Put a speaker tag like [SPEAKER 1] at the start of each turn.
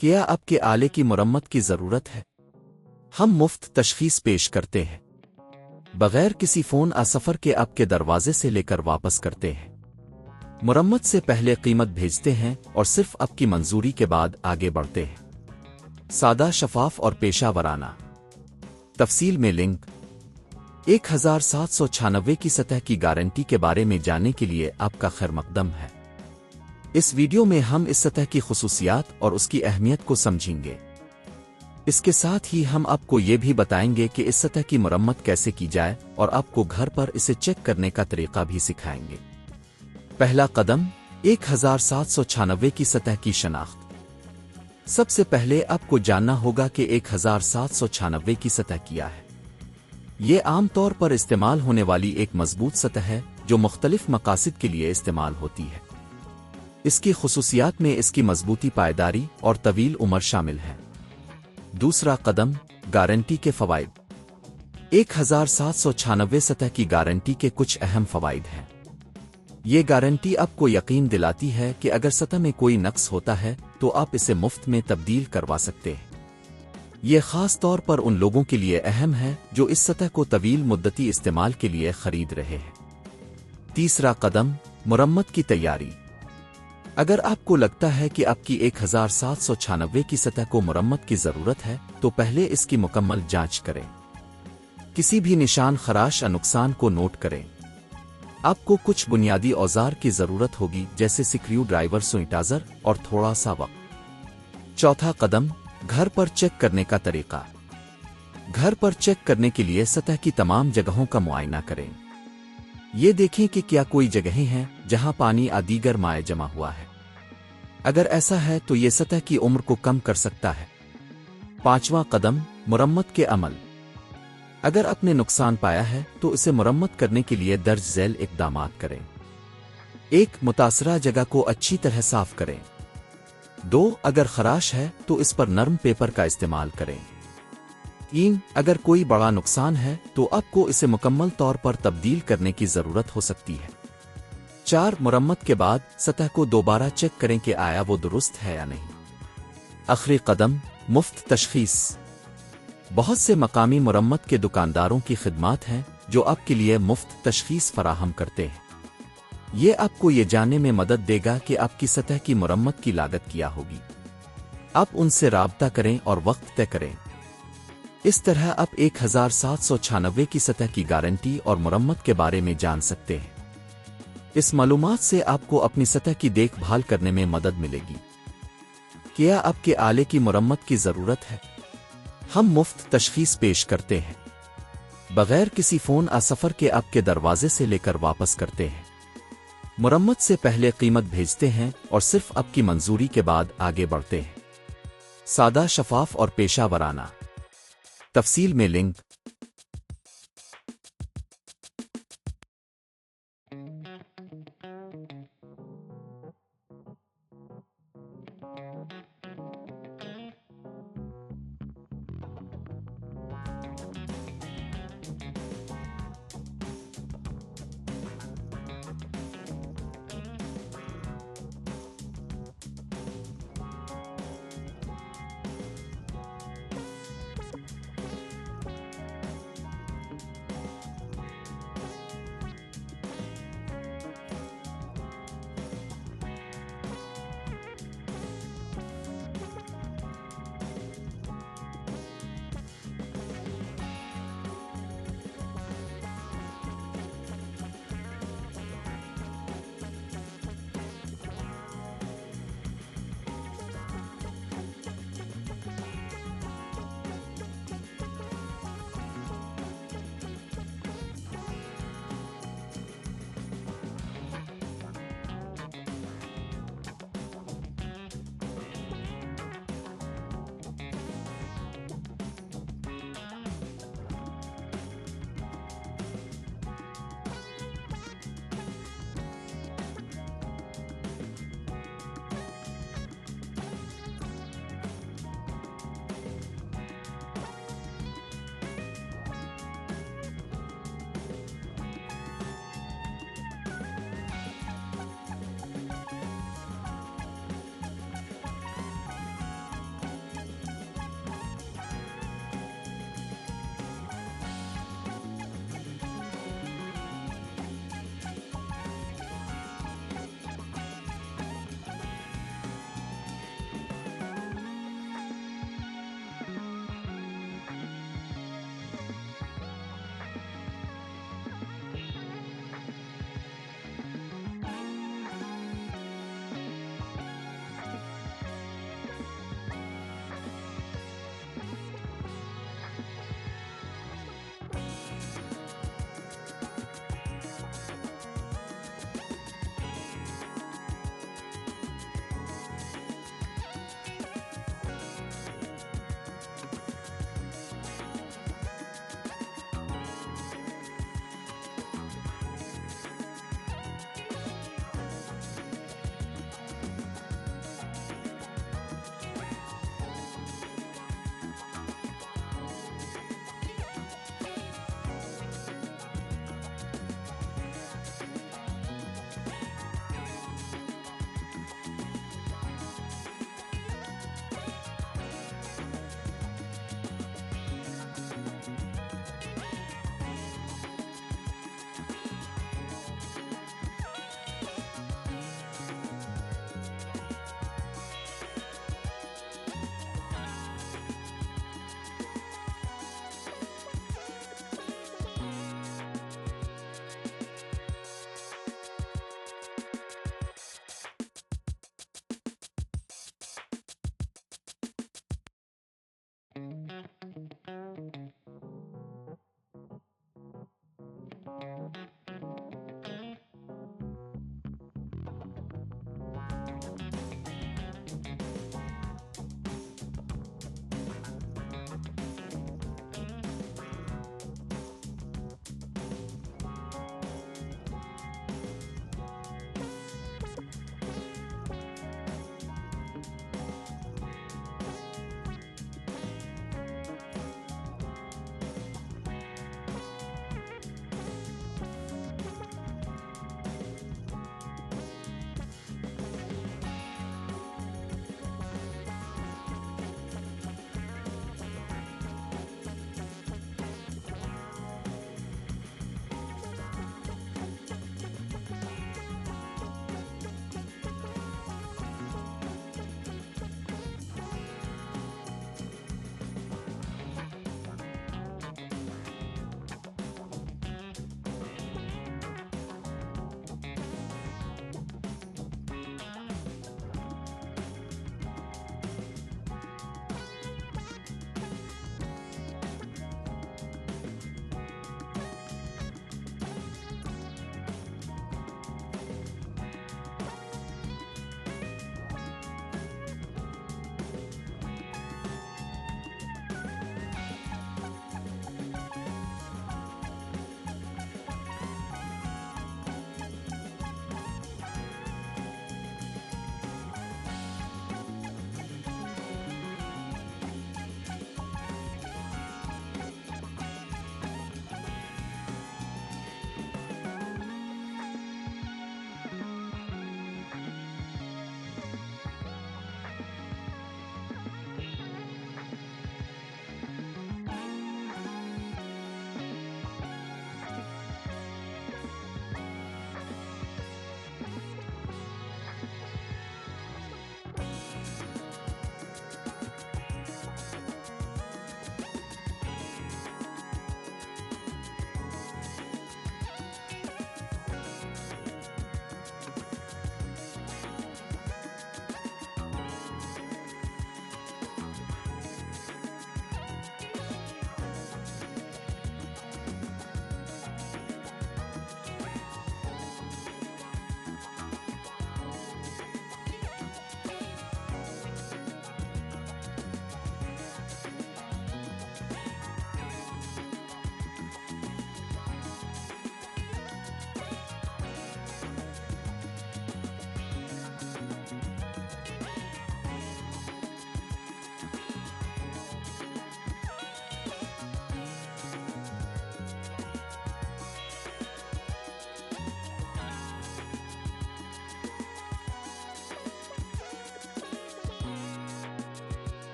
[SPEAKER 1] کیا اب کے آلے کی مرمت کی ضرورت ہے؟ ہم مفت تشخیص پیش کرتے ہیں بغیر کسی فون سفر کے اب کے دروازے سے لے کر واپس کرتے ہیں مرمت سے پہلے قیمت بھیجتے ہیں اور صرف اب کی منظوری کے بعد آگے بڑھتے ہیں سادہ شفاف اور پیشہ ورانہ تفصیل میں لنک 1796 کی سطح کی گارنٹی کے بارے میں جاننے کے لیے آپ کا خیر مقدم ہے اس ویڈیو میں ہم اس سطح کی خصوصیات اور اس کی اہمیت کو سمجھیں گے اس کے ساتھ ہی ہم آپ کو یہ بھی بتائیں گے کہ اس سطح کی مرمت کیسے کی جائے اور آپ کو گھر پر اسے چیک کرنے کا طریقہ بھی سکھائیں گے پہلا قدم 1796 کی سطح کی شناخت سب سے پہلے آپ کو جاننا ہوگا کہ 1796 کی سطح کیا ہے یہ عام طور پر استعمال ہونے والی ایک مضبوط سطح ہے جو مختلف مقاصد کے لیے استعمال ہوتی ہے اس کی خصوصیات میں اس کی مضبوطی پائیداری اور طویل عمر شامل ہے دوسرا قدم گارنٹی کے فوائد 1796 سطح کی گارنٹی کے کچھ اہم فوائد ہیں یہ گارنٹی آپ کو یقین دلاتی ہے کہ اگر سطح میں کوئی نقص ہوتا ہے تو آپ اسے مفت میں تبدیل کروا سکتے ہیں یہ خاص طور پر ان لوگوں کے لیے اہم ہے جو اس سطح کو طویل مدتی استعمال کے لیے خرید رہے ہیں تیسرا قدم مرمت کی تیاری اگر آپ کو لگتا ہے کہ آپ کی 1796 کی سطح کو مرمت کی ضرورت ہے تو پہلے اس کی مکمل جانچ کریں کسی بھی نشان خراش یا نقصان کو نوٹ کریں آپ کو کچھ بنیادی اوزار کی ضرورت ہوگی جیسے سکریو ڈرائیور سوئٹازر اور تھوڑا سا وقت چوتھا قدم گھر پر چیک کرنے کا طریقہ گھر پر چیک کرنے کے لیے سطح کی تمام جگہوں کا معائنہ کریں یہ دیکھیں کہ کیا کوئی جگہیں ہیں جہاں پانی یا دیگر مائع جمع ہوا ہے اگر ایسا ہے تو یہ سطح کی عمر کو کم کر سکتا ہے پانچواں قدم مرمت کے عمل اگر آپ نے نقصان پایا ہے تو اسے مرمت کرنے کے لیے درج ذیل اقدامات کریں ایک متاثرہ جگہ کو اچھی طرح صاف کریں دو اگر خراش ہے تو اس پر نرم پیپر کا استعمال کریں تین اگر کوئی بڑا نقصان ہے تو آپ کو اسے مکمل طور پر تبدیل کرنے کی ضرورت ہو سکتی ہے چار مرمت کے بعد سطح کو دوبارہ چیک کریں کہ آیا وہ درست ہے یا نہیں آخری قدم مفت تشخیص بہت سے مقامی مرمت کے دکانداروں کی خدمات ہیں جو آپ کے لیے مفت تشخیص فراہم کرتے ہیں یہ آپ کو یہ جاننے میں مدد دے گا کہ آپ کی سطح کی مرمت کی لاگت کیا ہوگی آپ ان سے رابطہ کریں اور وقت طے کریں اس طرح آپ 1796 کی سطح کی گارنٹی اور مرمت کے بارے میں جان سکتے ہیں اس معلومات سے آپ کو اپنی سطح کی دیکھ بھال کرنے میں مدد ملے گی کیا آپ کے آلے کی مرمت کی ضرورت ہے ہم مفت تشخیص پیش کرتے ہیں بغیر کسی فون سفر کے آپ کے دروازے سے لے کر واپس کرتے ہیں مرمت سے پہلے قیمت بھیجتے ہیں اور صرف اب کی منظوری کے بعد آگے بڑھتے ہیں سادہ شفاف اور پیشہ ورانہ تفصیل میں لنک